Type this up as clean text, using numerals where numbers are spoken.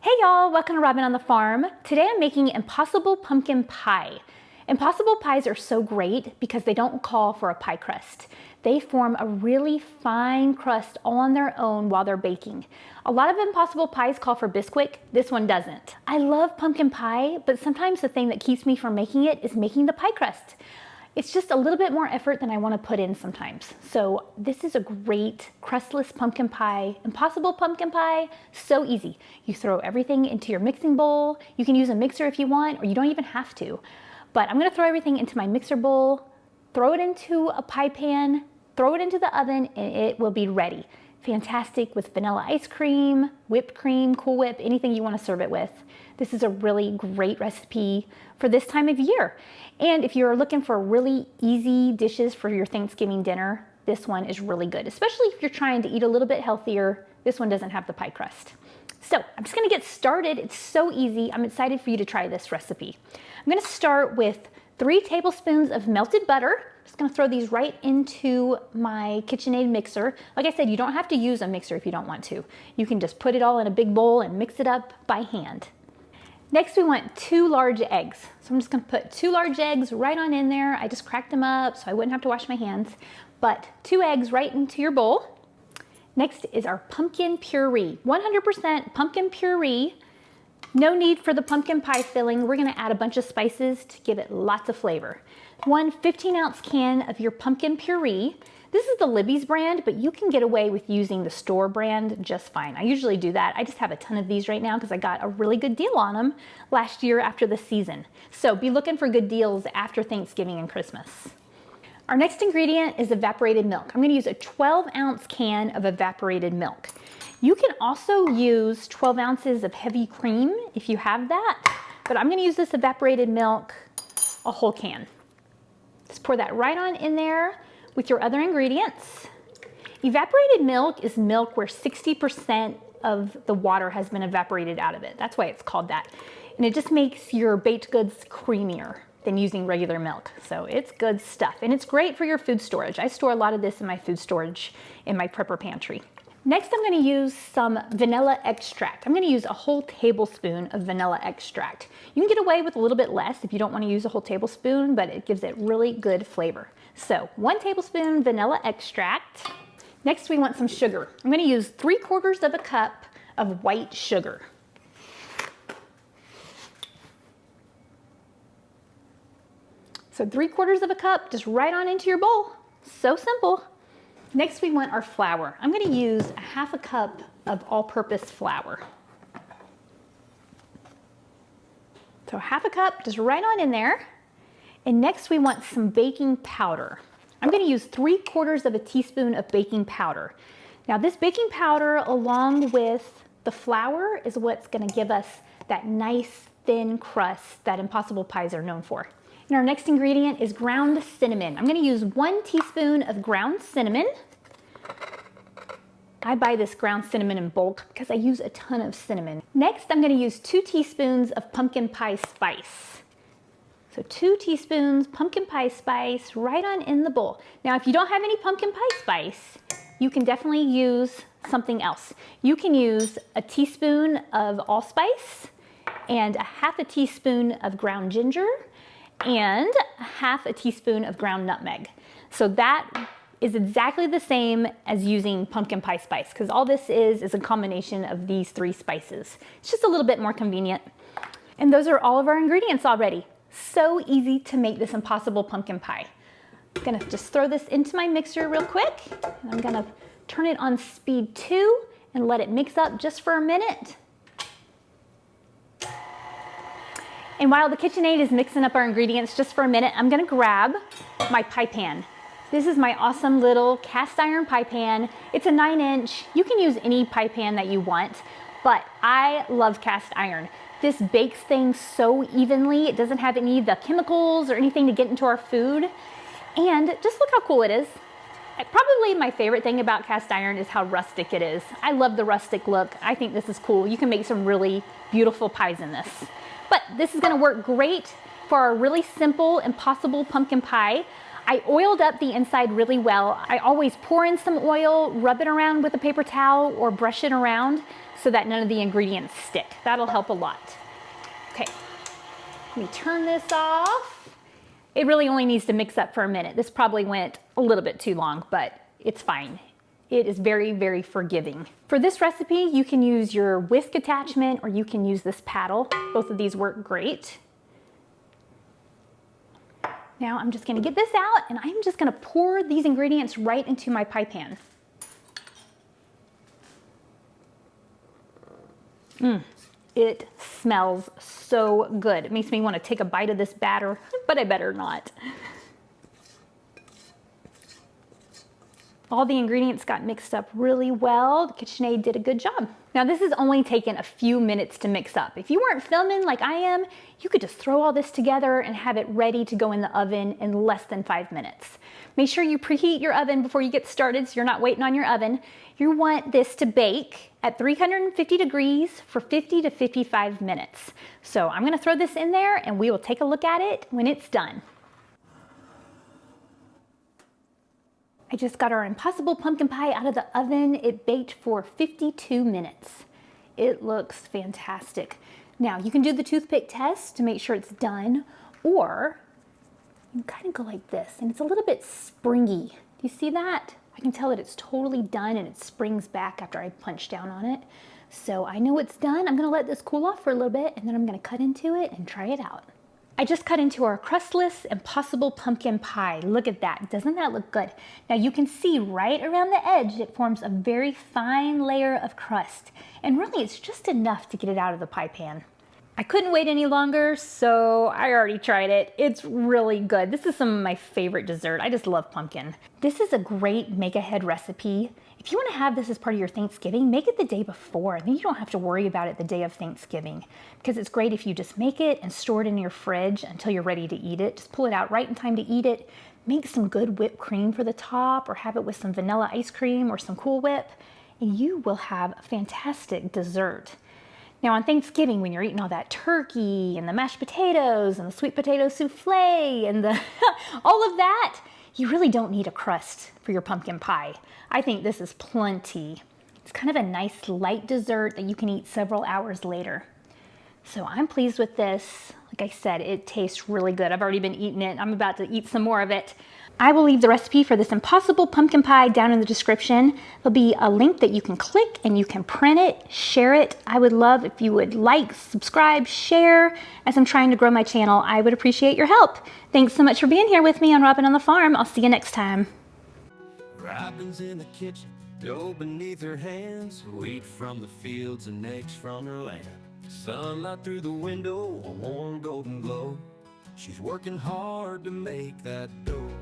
Hey y'all, welcome to Robin on the Farm. Today I'm making Impossible Pumpkin Pie. Impossible pies are so great because they don't call for a pie crust. They form a really fine crust all on their own while they're baking. A lot of Impossible pies call for Bisquick, this one doesn't. I love pumpkin pie, but sometimes the thing that keeps me from making it is making the pie crust. It's just a little bit more effort than I want to put in sometimes. So this is a great crustless pumpkin pie, Impossible Pumpkin Pie, so easy. You throw everything into your mixing bowl. You can use a mixer if you want, or you don't even have to. But I'm gonna throw everything into my mixer bowl, throw it into a pie pan, throw it into the oven, and it will be ready. Fantastic with vanilla ice cream, whipped cream, Cool Whip, anything you want to serve it with. This is a really great recipe for this time of year. And if you're looking for really easy dishes for your Thanksgiving dinner, this one is really good, especially if you're trying to eat a little bit healthier. This one doesn't have the pie crust. So I'm just gonna get started. It's so easy. I'm excited for you to try this recipe. I'm gonna start with 3 tablespoons of melted butter. Just gonna throw these right into my KitchenAid mixer. Like I said, you don't have to use a mixer if you don't want to. You can just put it all in a big bowl and mix it up by hand. Next, we want 2 large eggs. So I'm just gonna put 2 large eggs right on in there. I just cracked them up so I wouldn't have to wash my hands. But 2 eggs right into your bowl. Next is our pumpkin puree, 100% pumpkin puree. No need for the pumpkin pie filling. We're gonna add a bunch of spices to give it lots of flavor. 1 15-ounce can of your pumpkin puree. This is the Libby's brand, but you can get away with using the store brand just fine. I usually do that. I just have a ton of these right now because I got a really good deal on them last year after the season. So be looking for good deals after Thanksgiving and Christmas. Our next ingredient is evaporated milk. I'm gonna use a 12-ounce can of evaporated milk. You can also use 12 ounces of heavy cream if you have that, but I'm gonna use this evaporated milk, a whole can. Just pour that right on in there with your other ingredients. Evaporated milk is milk where 60% of the water has been evaporated out of it. That's why it's called that. And it just makes your baked goods creamier than using regular milk. So it's good stuff. And it's great for your food storage. I store a lot of this in my food storage in my prepper pantry. Next, I'm gonna use some vanilla extract. I'm gonna use a whole tablespoon of vanilla extract. You can get away with a little bit less if you don't wanna use a whole tablespoon, but it gives it really good flavor. So 1 tablespoon vanilla extract. Next, we want some sugar. I'm gonna use 3/4 of a cup of white sugar. So 3/4 of a cup, just right on into your bowl. So simple. Next, we want our flour. I'm gonna use a 1/2 cup of all-purpose flour. So 1/2 cup, just right on in there. And next we want some baking powder. I'm gonna use 3/4 of a teaspoon of baking powder. Now this baking powder along with the flour is what's gonna give us that nice thin crust that Impossible pies are known for. And our next ingredient is ground cinnamon. I'm gonna use 1 teaspoon of ground cinnamon. I buy this ground cinnamon in bulk because I use a ton of cinnamon. Next, I'm gonna use 2 teaspoons of pumpkin pie spice. So 2 teaspoons pumpkin pie spice right on in the bowl. Now, if you don't have any pumpkin pie spice, you can definitely use something else. You can use a teaspoon of allspice and a 1/2 teaspoon of ground ginger and a 1/2 teaspoon of ground nutmeg. So that is exactly the same as using pumpkin pie spice because all this is a combination of these 3 spices. It's just a little bit more convenient. And those are all of our ingredients already. So easy to make this Impossible Pumpkin Pie. I'm gonna just throw this into my mixer real quick. And I'm gonna turn it on speed 2 and let it mix up just for a minute. And while the KitchenAid is mixing up our ingredients just for a minute, I'm gonna grab my pie pan. This is my awesome little cast iron pie pan. It's a 9-inch. You can use any pie pan that you want, but I love cast iron. This bakes things so evenly. It doesn't have any of the chemicals or anything to get into our food. And just look how cool it is. Probably my favorite thing about cast iron is how rustic it is. I love the rustic look. I think this is cool. You can make some really beautiful pies in this. But this is gonna work great for our really simple Impossible Pumpkin Pie. I oiled up the inside really well. I always pour in some oil, rub it around with a paper towel, or brush it around so that none of the ingredients stick. That'll help a lot. Okay, let me turn this off. It really only needs to mix up for a minute. This probably went a little bit too long, but it's fine. It is very, very forgiving. For this recipe, you can use your whisk attachment or you can use this paddle. Both of these work great. Now I'm just gonna get this out and I'm just gonna pour these ingredients right into my pie pan. It smells so good. It makes me want to take a bite of this batter, but I better not. All the ingredients got mixed up really well. The KitchenAid did a good job. Now this has only taken a few minutes to mix up. If you weren't filming like I am, you could just throw all this together and have it ready to go in the oven in less than 5 minutes. Make sure you preheat your oven before you get started so you're not waiting on your oven. You want this to bake at 350 degrees for 50 to 55 minutes. So I'm gonna throw this in there and we will take a look at it when it's done. I just got our Impossible Pumpkin Pie out of the oven. It baked for 52 minutes. It looks fantastic. Now you can do the toothpick test to make sure it's done, or you kind of go like this and it's a little bit springy. Do you see that? I can tell that it's totally done and it springs back after I punch down on it. So I know it's done. I'm gonna let this cool off for a little bit and then I'm gonna cut into it and try it out. I just cut into our Crustless Impossible Pumpkin Pie. Look at that, doesn't that look good? Now you can see right around the edge, it forms a very fine layer of crust. And really it's just enough to get it out of the pie pan. I couldn't wait any longer, so I already tried it. It's really good. This is some of my favorite dessert. I just love pumpkin. This is a great make-ahead recipe. If you want to have this as part of your Thanksgiving, make it the day before. Then you don't have to worry about it the day of Thanksgiving, because it's great if you just make it and store it in your fridge until you're ready to eat it. Just pull it out right in time to eat it. Make some good whipped cream for the top, or have it with some vanilla ice cream or some Cool Whip, and you will have a fantastic dessert. Now on Thanksgiving, when you're eating all that turkey and the mashed potatoes and the sweet potato souffle and the all of that, you really don't need a crust for your pumpkin pie. I think this is plenty. It's kind of a nice light dessert that you can eat several hours later. So I'm pleased with this. Like I said, it tastes really good. I've already been eating it. I'm about to eat some more of it. I will leave the recipe for this Impossible Pumpkin Pie down in the description. There'll be a link that you can click and you can print it, share it. I would love if you would like, subscribe, share. As I'm trying to grow my channel, I would appreciate your help. Thanks so much for being here with me on Robin on the Farm. I'll see you next time. Robin's in the kitchen, dough beneath her hands, wheat from the fields and eggs from her land. Sunlight through the window, a warm golden glow. She's working hard to make that dough.